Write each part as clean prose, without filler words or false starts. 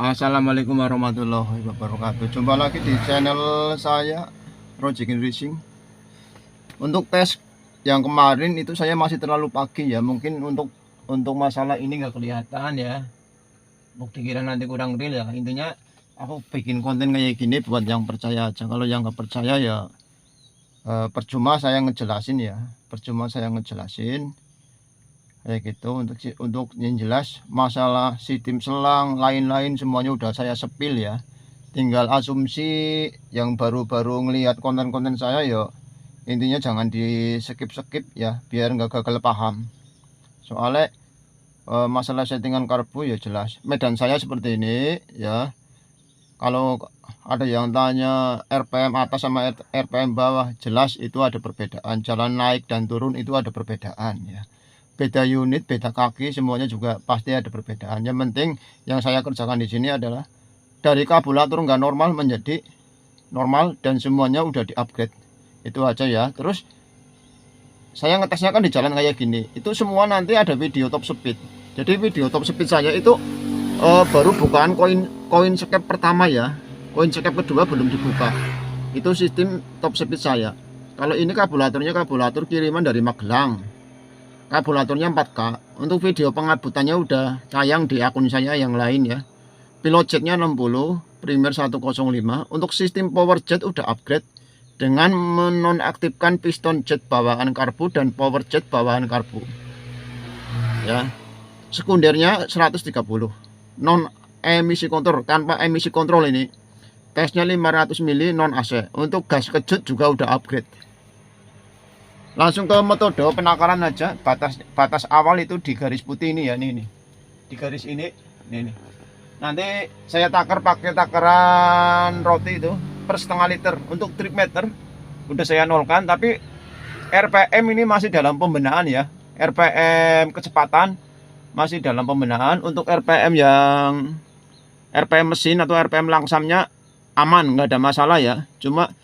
Assalamualaikum warahmatullahi wabarakatuh. Jumpa lagi di channel saya Rojikin Racing. Untuk tes yang kemarin itu saya masih terlalu pagi ya. Mungkin untuk masalah ini nggak kelihatan ya. Bukti kira nanti kurang real ya. Intinya aku bikin konten kayak gini buat yang percaya aja. Kalau yang nggak percaya ya percuma saya ngejelasin ya. Percuma saya ngejelasin kayak gitu. Untuk yang jelas masalah sistem selang lain-lain semuanya udah saya sepil ya. Tinggal asumsi yang baru-baru ngelihat konten-konten saya ya, intinya jangan di skip-skip ya biar nggak gagal paham. Soalnya masalah settingan karbu ya jelas medan saya seperti ini ya. Kalau ada yang tanya RPM atas sama RPM bawah, jelas itu ada perbedaan. Jalan naik dan turun itu ada perbedaan ya. Beda unit, beda kaki, semuanya juga pasti ada perbedaan. Yang penting yang saya kerjakan di sini adalah dari karburator nggak normal menjadi normal dan semuanya udah di-upgrade. Itu aja ya. Terus saya ngetesnya kan di jalan kayak gini. Itu semua nanti ada video top speed. Jadi video top speed saya itu baru bukaan koin skep pertama ya. Koin skep kedua belum dibuka. Itu sistem top speed saya. Kalau ini karburator kiriman dari Magelang. Karburatornya 4K. Untuk video pengabutannya udah tayang di akun saya yang lain ya. Pilot jetnya 60, primer 105. Untuk sistem power jet udah upgrade dengan menonaktifkan piston jet bawaan karbu dan power jet bawaan karbu. Ya. Sekundernya 130. Non emisi kontrol, tanpa emisi kontrol ini. Tesnya 500 mili non AC. Untuk gas kejut juga udah upgrade. Langsung ke metode penakaran aja. Batas awal itu di garis putih ini ya, nih. Di garis ini, nih. Nanti saya takar pakai takaran roti itu per setengah liter. Untuk trip meter udah saya nolkan, tapi RPM ini masih dalam pembenahan ya. RPM kecepatan masih dalam pembenahan. Untuk RPM yang RPM mesin atau RPM langsamnya aman, nggak ada masalah ya. Cuma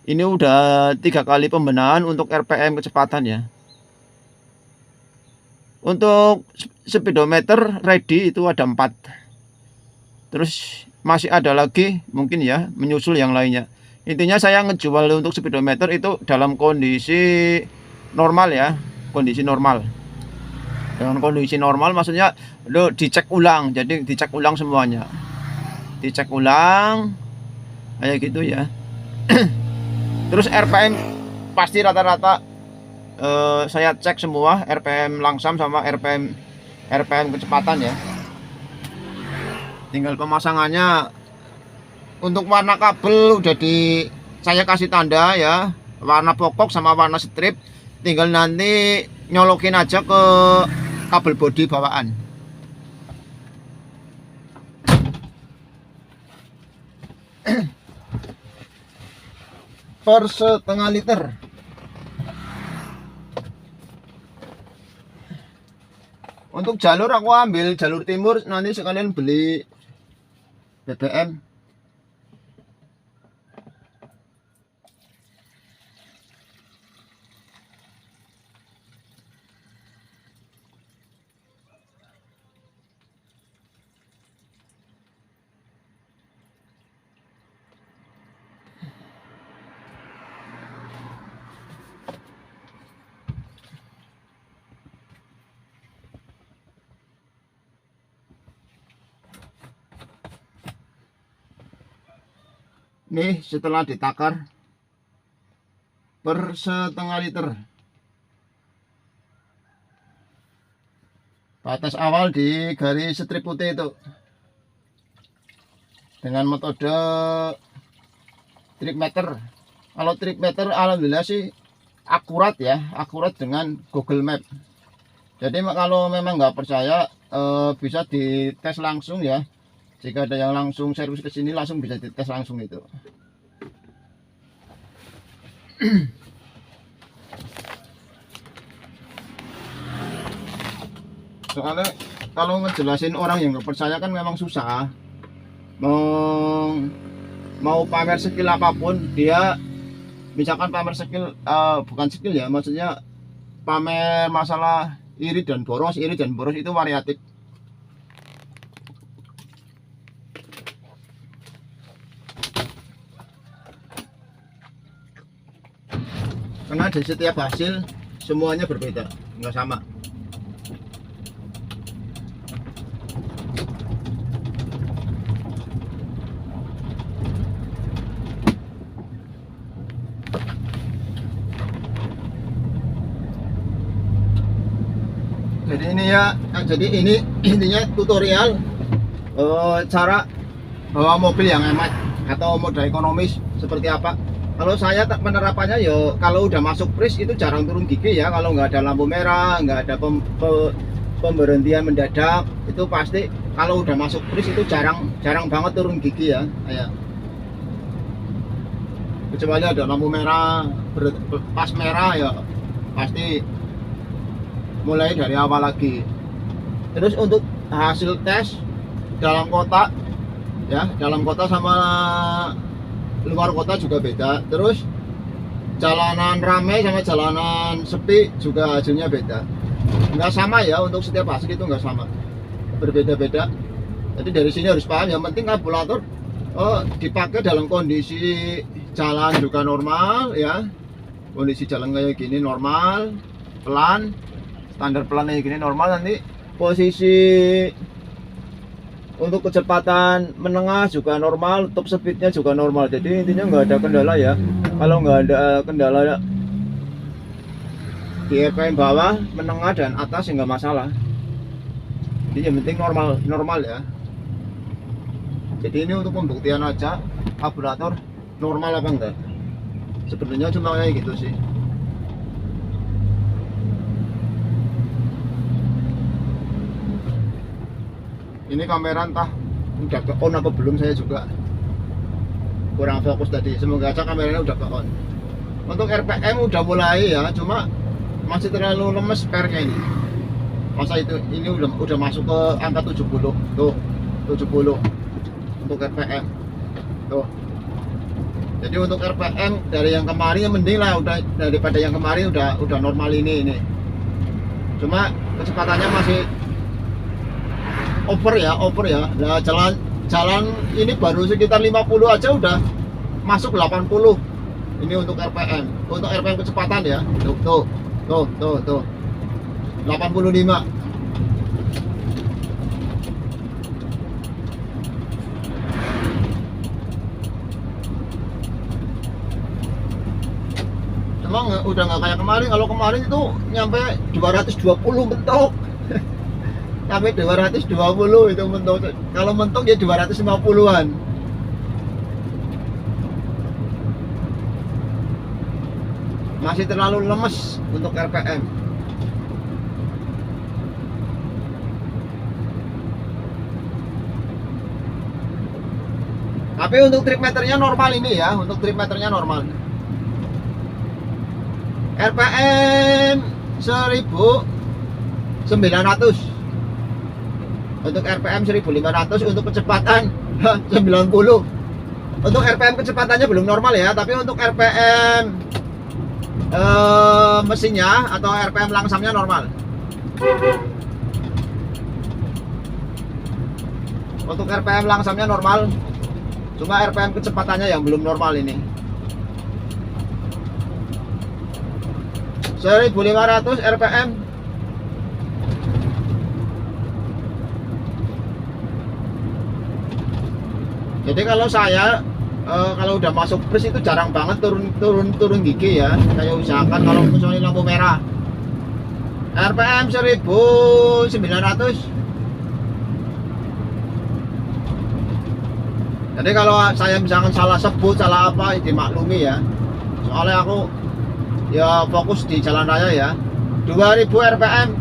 ini udah 3 kali pembenahan untuk RPM kecepatan ya. Untuk speedometer ready itu ada 4. Terus masih ada lagi mungkin ya menyusul yang lainnya. Intinya saya ngejual untuk speedometer itu dalam kondisi normal ya. Kondisi normal. Dengan kondisi normal maksudnya lo dicek ulang. Jadi dicek ulang semuanya. Dicek ulang kayak gitu ya. Terus RPM pasti rata-rata saya cek semua RPM langsam sama RPM kecepatan ya. Tinggal pemasangannya. Untuk warna kabel udah saya kasih tanda ya, warna pokok sama warna strip. Tinggal nanti nyolokin aja ke kabel bodi bawaan. Per setengah liter. Untuk jalur aku ambil jalur timur, nanti sekalian beli BBM. Nih setelah ditakar per setengah liter. Batas awal di garis strip putih itu. Dengan metode trip meter. Kalau trip meter alhamdulillah sih akurat ya, akurat dengan Google Map. Jadi kalau memang nggak percaya bisa dites langsung ya. Jika ada yang langsung servis ke sini langsung bisa dites langsung itu. Soalnya kalau ngejelasin orang yang nggak percaya kan memang susah. Mau pamer skill apapun dia, misalkan pamer skill bukan skill ya, maksudnya pamer masalah iri dan boros itu variatif. karena di setiap hasil semuanya berbeda, nggak sama. Jadi ini ya, jadi ini intinya tutorial cara bawa mobil yang hemat atau moda ekonomis seperti apa. Kalau saya penerapannya ya, kalau udah masuk pris itu jarang turun gigi ya. Kalau nggak ada lampu merah, nggak ada pemberhentian mendadak, itu pasti kalau udah masuk pris itu jarang banget turun gigi ya. Kayak kecuali ada lampu merah, pas merah ya pasti mulai dari awal lagi. Terus untuk hasil tes dalam kota ya, dalam kota sama luar kota juga beda. Terus jalanan ramai sama jalanan sepi juga hasilnya beda, nggak sama ya. Untuk setiap hasil itu nggak sama, berbeda-beda. Jadi dari sini harus paham, yang penting karburator dipakai dalam kondisi jalan juga normal ya, kondisi jalan kayak gini normal, pelan, standar pelan kayak gini normal. Nanti posisi untuk kecepatan menengah juga normal, top speednya juga normal. Jadi intinya nggak ada kendala ya. Kalau nggak ada kendala di RPM bawah, menengah dan atas ya nggak masalah. Jadi yang penting normal ya. Jadi ini untuk pembuktian aja karburator normal apa enggak. Sebenarnya cuma kayak gitu sih. Ini kamera entah udah ke on apa belum, saya juga kurang fokus tadi. Semoga aja kameranya udah ke on. Untuk RPM udah mulai ya, cuma masih terlalu lemes spare-nya ini. Masa itu ini udah masuk ke angka 70. Tuh, 70 untuk RPM. Tuh. Jadi untuk RPM dari yang kemarin mending lah, udah daripada yang kemarin udah normal ini. Cuma kecepatannya masih over ya. Nah, jalan ini baru sekitar 50 aja udah masuk 80. Ini untuk RPM. Untuk RPM kecepatan ya. Tuh. 85. Emang udah nggak kayak kemarin. Kalau kemarin itu nyampe 220 mentok. Sampai 220 itu mentok. Kalau mentok ya 250-an. Masih terlalu lemes untuk RPM. Tapi untuk trip meternya normal ini ya, untuk trip meternya normal. RPM 1900. Untuk RPM 1500, untuk kecepatan 90. Untuk RPM kecepatannya belum normal ya, tapi untuk RPM mesinnya atau RPM langsamnya normal. Untuk RPM langsamnya normal, cuma RPM kecepatannya yang belum normal ini. 1500 RPM. Jadi kalau saya kalau udah masuk pris itu jarang banget turun gigi ya. Saya usahakan kalau misalnya lampu merah RPM 1900. Jadi kalau saya misalkan salah sebut, salah apa, dimaklumi ya. Soalnya aku ya fokus di jalan raya ya. 2000 RPM.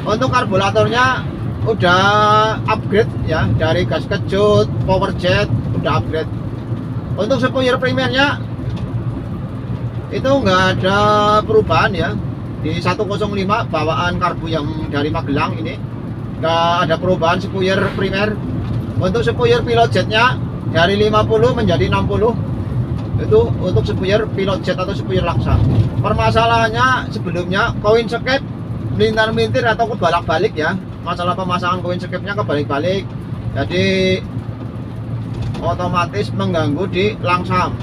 Untuk karburatornya udah upgrade ya, dari gas kejut, power jet udah upgrade. Untuk spoiler primernya itu nggak ada perubahan ya, di 105 bawaan karbu yang dari Magelang ini nggak ada perubahan spoiler primer. Untuk spoiler pilot jetnya dari 50 menjadi 60. Itu untuk spoiler pilot jet atau spoiler laksa. Permasalahannya sebelumnya koin skep melintar-melintir atau kebalak-balik ya. Masalah pemasangan koin skepnya kebalik-balik, jadi otomatis mengganggu di langsam.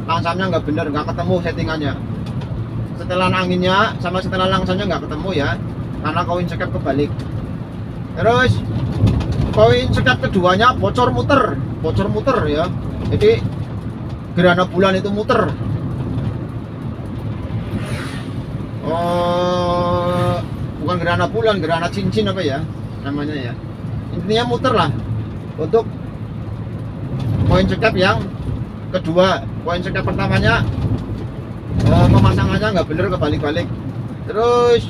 langsamnya nggak bener, nggak ketemu settingannya. Setelan anginnya sama setelan langsamnya nggak ketemu ya, karena koin sekep kebalik. Terus koin sekep keduanya bocor muter ya. Jadi gerhana bulan itu muter. Bukan gerhana bulan, gerhana cincin apa ya namanya ya. Intinya muter lah untuk koin sekep yang kedua. Koin sekep pertamanya pemasangannya nggak bener, kebalik-balik. Terus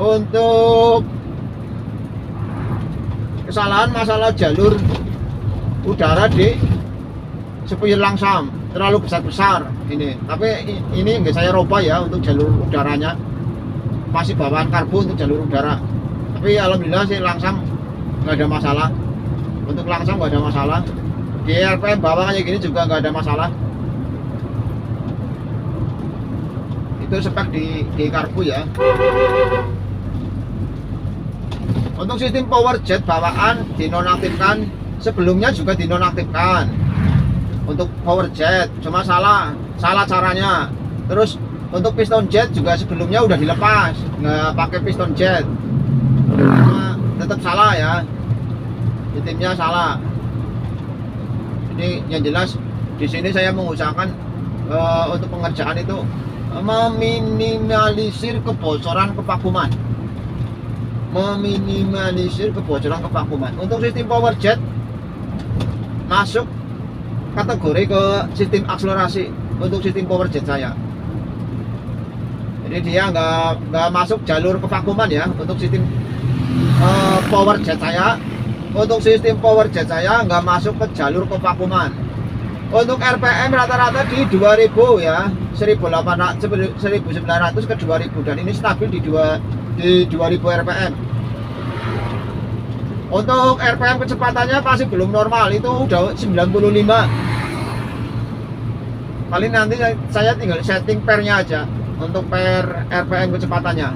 untuk kesalahan masalah jalur udara di supir langsam terlalu besar ini, tapi ini nggak saya robah ya untuk jalur udaranya, masih bawaan karbu untuk jalur udara. Tapi alhamdulillah sih langsam nggak ada masalah, untuk langsam nggak ada masalah. Di RPM bawah kayak gini juga nggak ada masalah. Itu spek di karbu ya. Untuk sistem power jet bawaan dinonaktifkan, sebelumnya juga dinonaktifkan untuk power jet, cuma salah caranya. Terus untuk piston jet juga sebelumnya udah dilepas, nggak pakai piston jet, cuma tetap salah ya, sistemnya salah. Jadi yang jelas di sini saya mengusahakan untuk pengerjaan itu meminimalisir kebocoran kevakuman. Untuk sistem power jet masuk kategori ke sistem akselerasi untuk sistem power jet saya. Jadi dia nggak masuk jalur kevakuman ya untuk sistem power jet saya. Untuk sistem power jet saya nggak masuk ke jalur kevakuman. Untuk RPM rata-rata di 2000 ya, 1900 ke 2000, dan ini stabil di 2000 RPM. Untuk RPM kecepatannya masih belum normal, itu udah 95. Paling nanti saya tinggal setting pernya aja untuk per RPM kecepatannya.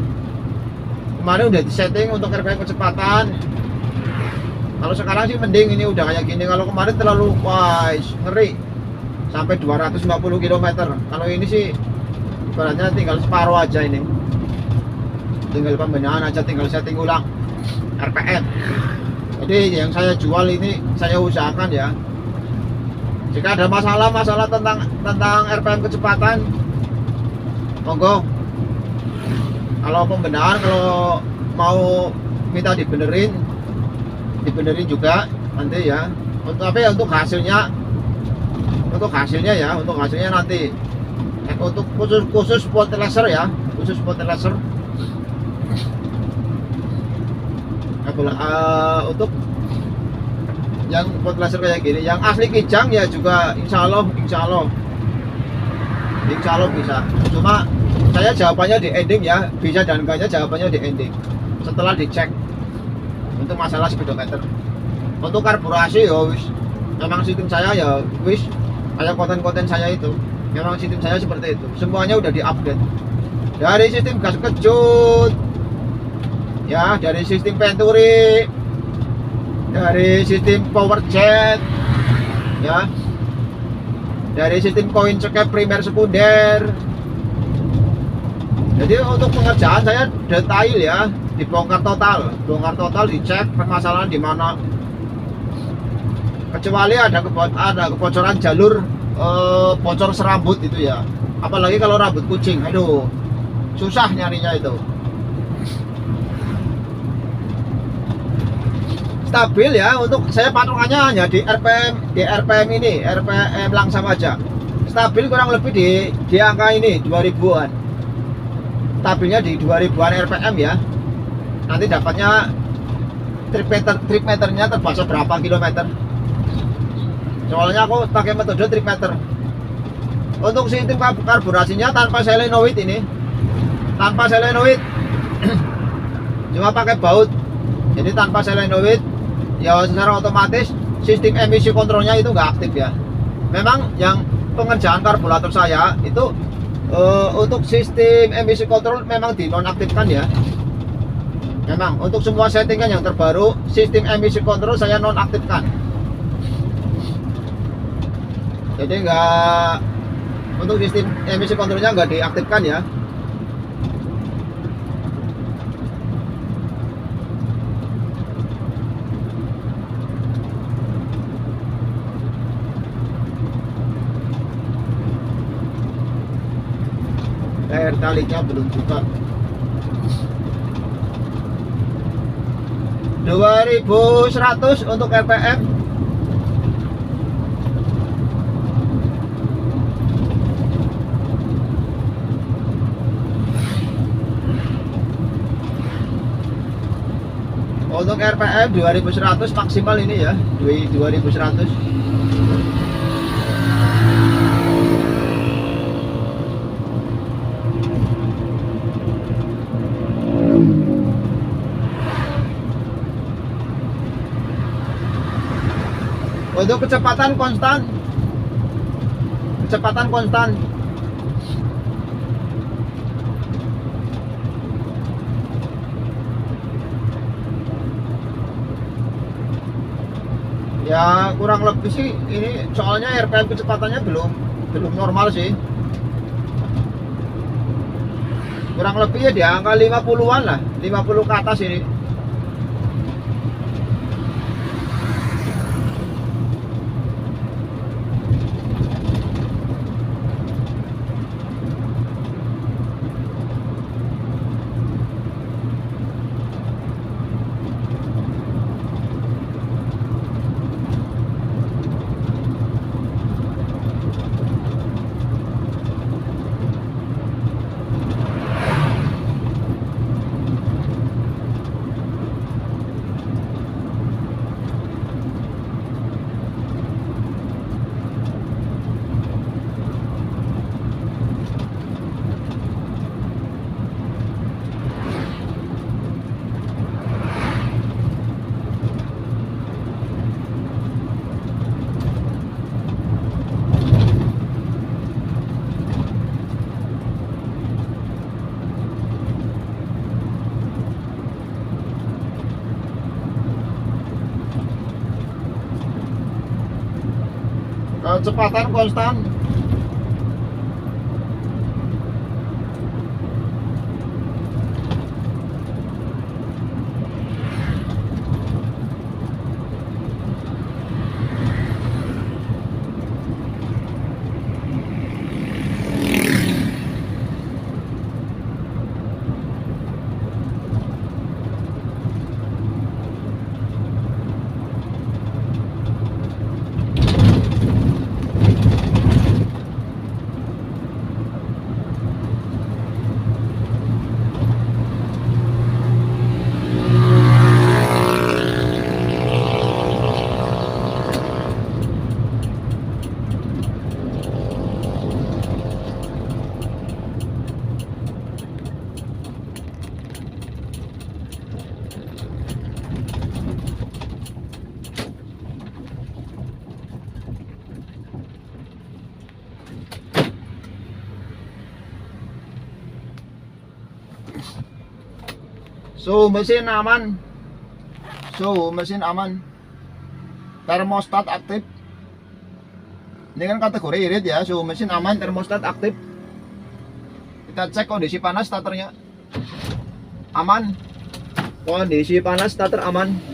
Kemarin udah disetting untuk RPM kecepatan. Kalau sekarang sih mending, ini udah kayak gini. Kalau kemarin terlalu ngeri sampai 250 km. Kalau ini sih ibaratnya tinggal separuh aja, ini tinggal pembenahan aja, tinggal setting ulang RPM. Jadi yang saya jual ini saya usahakan ya, jika ada masalah tentang RPM kecepatan, monggo. Kalau pembenahan, kalau mau minta dibenerin juga nanti ya. Tapi untuk hasilnya nanti. Untuk khusus spot laser ya, untuk yang spot laser kayak gini, yang asli kijang ya juga insya Allah bisa. Cuma saya jawabannya di ending ya, bisa dan enggaknya jawabannya di ending setelah dicek. Untuk masalah speedometer, untuk karburasi ya wis, memang sistem saya ya wis, kayak konten saya itu memang sistem saya seperti itu. Semuanya udah diupdate, dari sistem gas kejut ya, dari sistem venturi, dari sistem power jet ya, dari sistem koin sekep primer sekunder. Jadi untuk pengerjaan saya detail ya, dibongkar total, dicek permasalahan di mana. Kecuali ada kebocoran jalur, bocor serabut itu ya. Apalagi kalau rambut kucing, aduh susah nyarinya itu. Stabil ya, untuk saya patokannya hanya di RPM ini, RPM langsam aja. Stabil kurang lebih di angka ini 2000-an. Stabilnya di 2000-an RPM ya. Nanti dapatnya trip meternya terbaca berapa kilometer. Soalnya aku pakai metode trip meter. Untuk sistem karburasinya tanpa solenoid ini, cuma pakai baut. Jadi tanpa solenoid ya, secara otomatis sistem emisi kontrolnya itu nggak aktif ya. Memang yang pengerjaan karburator saya itu untuk sistem emisi kontrol memang dinonaktifkan ya. Memang untuk semua settingan yang terbaru, sistem emisi kontrol saya nonaktifkan. Jadi nggak, untuk sistem emisi kontrolnya nggak diaktifkan ya. Air talinya belum buka. 2100 untuk RPM. Untuk RPM 2100 maksimal ini ya, 2100. Untuk kecepatan konstan. Kecepatan konstan. Ya kurang lebih sih ini, soalnya RPM kecepatannya belum normal sih. Kurang lebih ya di angka 50-an lah, 50 ke atas ini. Kecepatan konstan. Suhu mesin aman. Suhu mesin aman. Termostat aktif. Ini kan kategori irit ya. Suhu mesin aman, termostat aktif. Kita cek kondisi panas starternya. Aman. Kondisi panas starter aman.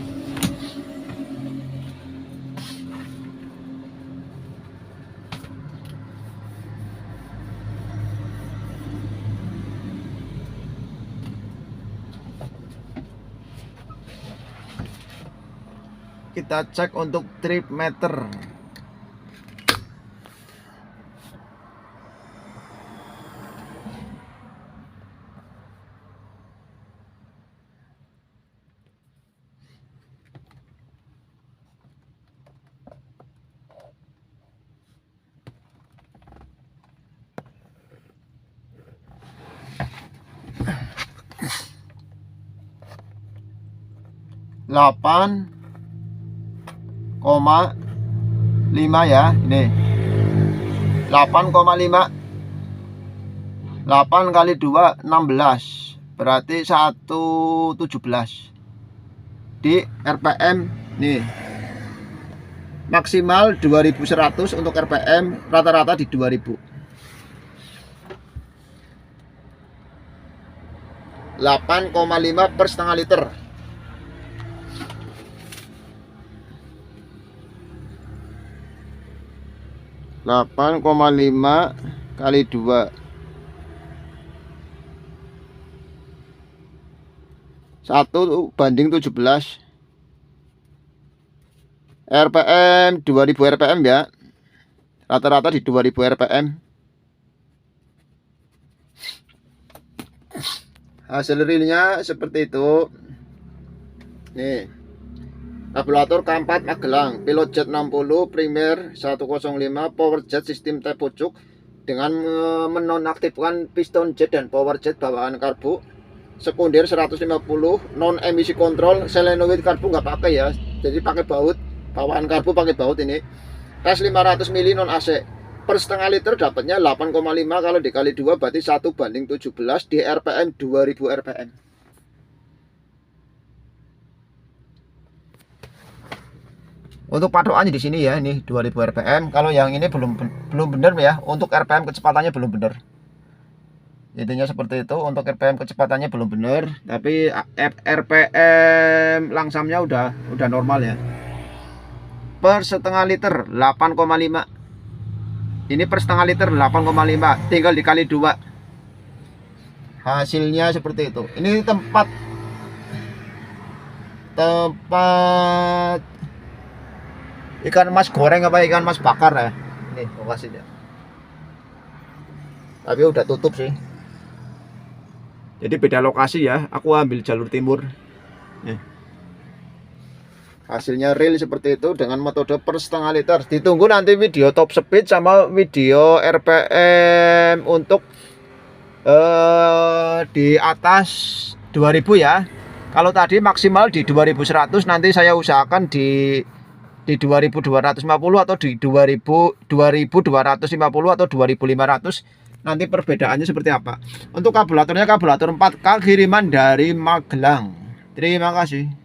Kita cek untuk trip meter. Delapan 8,5 ya, ini 8,5. 8 kali 2 16, berarti 117 di RPM nih, maksimal 2100 untuk RPM, rata-rata di 2000. 8,5 per setengah liter. Delapan koma lima kali 2 1/17 RPM 2000 RPM ya, rata-rata di 2000 RPM. Hasil realnya seperti itu. Nih, karburator K4 Magelang, pilot jet 60, primer 105, power jet sistem T pucuk dengan menonaktifkan piston jet dan power jet bawaan karbu. Sekunder 150, non emisi kontrol, solenoid karbu nggak pakai ya, jadi pakai baut, bawaan karbu pakai baut ini. Tes 500 mili non AC. Per setengah liter dapatnya 8,5, kalau dikali 2 berarti 1/17 di RPM 2000 RPM. Untuk patokannya di sini ya, ini 2000 RPM. Kalau yang ini belum benar ya, untuk RPM kecepatannya belum benar. Intinya seperti itu, untuk RPM kecepatannya belum benar, tapi RPM langsamnya udah normal ya. Per setengah liter 8,5. Ini per setengah liter 8,5, tinggal dikali 2. Hasilnya seperti itu. Ini tempat ikan mas goreng apa ikan mas bakar ya. Ini lokasinya. Tapi udah tutup sih. Jadi beda lokasi ya. Aku ambil jalur timur. Hasilnya real seperti itu dengan metode per setengah liter. Ditunggu nanti video top speed sama video RPM untuk di atas 2000 ya. Kalau tadi maksimal di 2100, nanti saya usahakan di 2250 atau di 2250 atau 2500. Nanti perbedaannya seperti apa. Untuk karburatornya karburator 4K kiriman dari Magelang. Terima kasih.